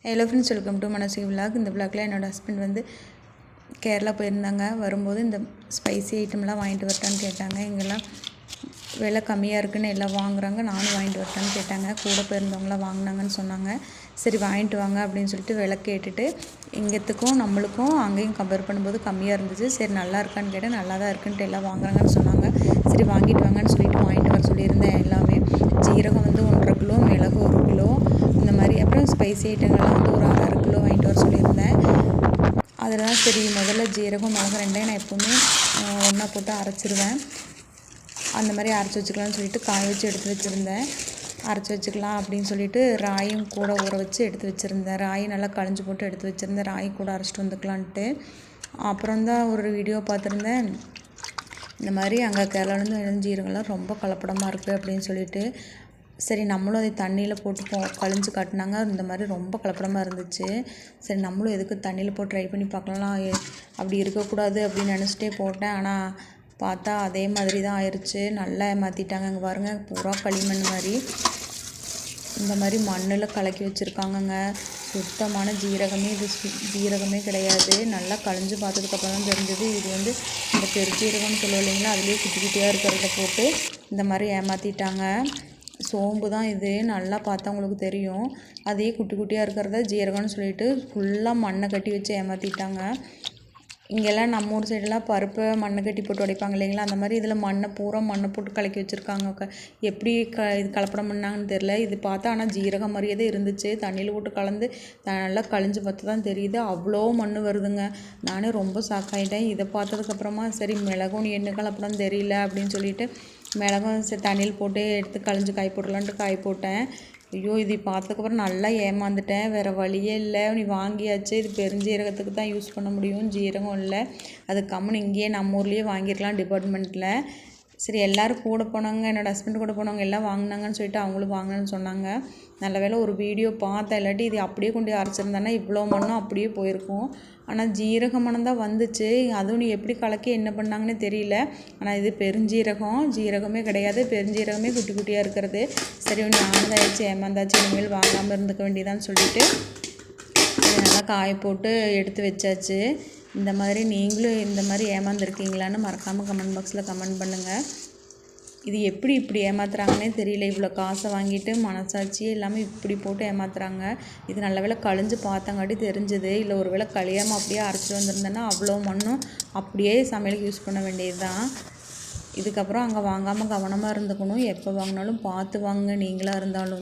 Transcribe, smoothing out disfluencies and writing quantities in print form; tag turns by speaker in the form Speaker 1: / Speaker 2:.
Speaker 1: Hello friends, welcome to Manasi vlog. இந்த விலாகில் என்னோடய ஹஸ்பண்ட் வந்து கேரளா போயிருந்தாங்க. வரும்போது இந்த ஸ்பைசி ஐட்டம்லாம் வாங்கிட்டு வரட்டான்னு கேட்டாங்க. இங்கெல்லாம் விலை கம்மியாக இருக்குதுன்னு எல்லாம் வாங்குறாங்க, நானும் வாங்கிட்டு வரட்டான்னு கேட்டாங்க. கூட போயிருந்தவங்களாம் வாங்கினாங்கன்னு சொன்னாங்க. சரி வாங்கிட்டு வாங்க அப்படின்னு சொல்லிட்டு விலை கேட்டுட்டு இங்கேத்துக்கும் நம்மளுக்கும் அங்கேயும் கம்பேர் பண்ணும்போது கம்மியாக இருந்துச்சு. சரி நல்லா இருக்கான்னு கேட்டேன். நல்லா தான் இருக்குன்ட்டு எல்லாம் வாங்குறாங்கன்னு சொன்னாங்க. சரி வாங்கிட்டு வாங்கன்னு சொல்லிட்டு வாங்கிட்டு வர சொல்லியிருந்தேன். எல்லாமே ஜீரகம் வந்து 1.5 கிலோ, மிளகு 1 கிலோ, இந்த மாதிரி அப்புறம் ஸ்பைசி ஐட்டங்கள்லாம் வந்து ஒரு 1/2 கிலோ வாங்கிட்டு வர சொல்லியிருந்தேன். அதில் தான் சரி முதல்ல ஜீரகம் மிளகு ரெண்டையும் நான் எப்போவுமே ஒன்றா போட்டு அரைச்சிருவேன். அந்த மாதிரி அரைச்சி வச்சுக்கலாம்னு சொல்லிட்டு காய வச்சு எடுத்து வச்சுருந்தேன். அரைச்சி வச்சுக்கலாம் அப்படின்னு சொல்லிட்டு ராயும் கூட ஊற வச்சு எடுத்து வச்சுருந்தேன். ராய் நல்லா களைஞ்சி போட்டு எடுத்து வச்சுருந்தேன். ராய் கூட அரைச்சிட்டு வந்துக்கலான்ட்டு. அப்புறம் தான் ஒரு வீடியோ பார்த்துருந்தேன். இந்த மாதிரி அங்கே கேரளாலேருந்து இளஞ்சீரகம்லாம் ரொம்ப கலப்படமாக இருக்குது அப்படின்னு சொல்லிட்டு, சரி நம்மளும் அதை தண்ணியில் போட்டு கழிஞ்சு காட்டினாங்க. இந்த மாதிரி ரொம்ப கலப்படமாக இருந்துச்சு. சரி நம்மளும் எதுக்கு தண்ணியில் போட்டு ட்ரை பண்ணி பார்க்கலாம், அப்படி இருக்கக்கூடாது அப்படின்னு நினச்சிட்டே போட்டேன். ஆனால் பார்த்தா அதே மாதிரி தான் ஆயிடுச்சு. நல்லா ஏமாற்றிட்டாங்க. அங்கே பாருங்கள், பூரா களிமண் மாதிரி இந்த மாதிரி மண்ணில் கலக்கி வச்சுருக்காங்கங்க. சுத்தமான ஜீரகமே இது ஜீரகமே கிடையாது. நல்லா களைஞ்சு பார்த்ததுக்கப்புறம் தான் தெரிஞ்சது இது வந்து இந்த பெருஜீரகம்னு சொல்லுவோம் இல்லைங்களா, அதுலேயே குட்டி குட்டியாக இருக்கிறத போட்டு இந்த மாதிரி ஏமாற்றிட்டாங்க. சோம்பு தான் இது, நல்லா பார்த்தா உங்களுக்கு தெரியும். அதே குட்டி குட்டியாக இருக்கிறத ஜீரகம்னு சொல்லிட்டு ஃபுல்லாக மண்ணை கட்டி வச்சு ஏமாற்றிட்டாங்க. இங்கெல்லாம் நம்ம ஊர் சைடெல்லாம் பருப்பை மண்ணை கட்டி போட்டு உடைப்பாங்க இல்லைங்களா, அந்த மாதிரி இதில் பூரா மண்ணை போட்டு கலக்கி வச்சுருக்காங்க. எப்படி இது கலப்படம் பண்ணாங்கன்னு தெரில. இது பார்த்தா ஆனால் ஜீரகம் மாதிரியே தான் இருந்துச்சு. தண்ணியில் போட்டு கலந்து நல்லா கழிஞ்சு பார்த்து தான் தெரியுது. அவ்வளோ மண் வருதுங்க. நானே ரொம்ப ஷாக்காயிட்டேன். இதை பார்த்ததுக்கப்புறமா சரி மிளகும் என்ன கலப்படம்னு தெரியல அப்படின்னு சொல்லிட்டு மிளகும் சரி தண்ணியில் போட்டு எடுத்து கழிஞ்சு காய் போடலான்ட்டு காய் போட்டேன். ஐயோ, இது பார்த்ததுக்கப்புறம் நல்லா ஏமாந்துட்டேன். வேறு வழியே இல்லை. நீ வாங்கியாச்சு, இது பெருஞ்சீரகத்துக்கு தான் யூஸ் பண்ண முடியும், ஜீரகம் இல்லை. அது கம்முன்னு இங்கேயே நம்ம ஊர்லேயே வாங்கியிருக்கலாம் டிபார்ட்மெண்ட்டில். சரி எல்லோரும் கூட போனவங்க, என்னோடய ஹஸ்பண்ட் கூட போனவங்க எல்லாம் வாங்கினாங்கன்னு சொல்லிட்டு அவங்களும் வாங்கினேன்னு சொன்னாங்க. நல்ல வேளை ஒரு வீடியோ பார்த்தேன், இல்லாட்டி இது அப்படியே கொண்டு அரைச்சிருந்தானே இவ்வளோ மண்ணும் அப்படியே போயிருக்கும். ஆனால் ஜீரக மணம் தான் வந்துச்சு. அதுவும் நீ எப்படி கலக்கி என்ன பண்ணாங்கன்னு தெரியல. ஆனால் இது பெருஞ்சீரகம், ஜீரகமே கிடையாது. பெருஞ்சீரகமே குட்டி குட்டியாக இருக்கிறது. சரி ஒன்று ஆனதாயிடுச்சு, ஏமாந்தாச்சு, இனிமேல் வாங்காமல் இருந்துக்க வேண்டியதான்னு சொல்லிட்டு இதை நல்லா காய போட்டு எடுத்து வச்சாச்சு. இந்த மாதிரி நீங்களும் இந்த மாதிரி ஏமாந்துருக்கீங்களான்னு மறக்காமல் கமெண்ட் பாக்ஸில் கமெண்ட் பண்ணுங்கள். இது எப்படி இப்படி ஏமாத்துறாங்கன்னே தெரியல. இவ்வளோ காசை வாங்கிட்டு மனசாட்சியே இல்லாமல் இப்படி போட்டு ஏமாத்துறாங்க. இது நல்ல வேளை கழிஞ்சு பார்த்தங்காட்டி தெரிஞ்சுது. இல்லை ஒரு வேளை கழியாமல் அப்படியே அரைச்சிட்டு வந்திருந்தேன்னா அவ்வளோ மண்ணும் அப்படியே சமையலுக்கு யூஸ் பண்ண வேண்டியது தான். இதுக்கப்புறம் அங்கே வாங்காமல் கவனமாக இருந்துக்கணும். எப்போ வாங்கினாலும் பார்த்து வாங்க நீங்களாக இருந்தாலும்.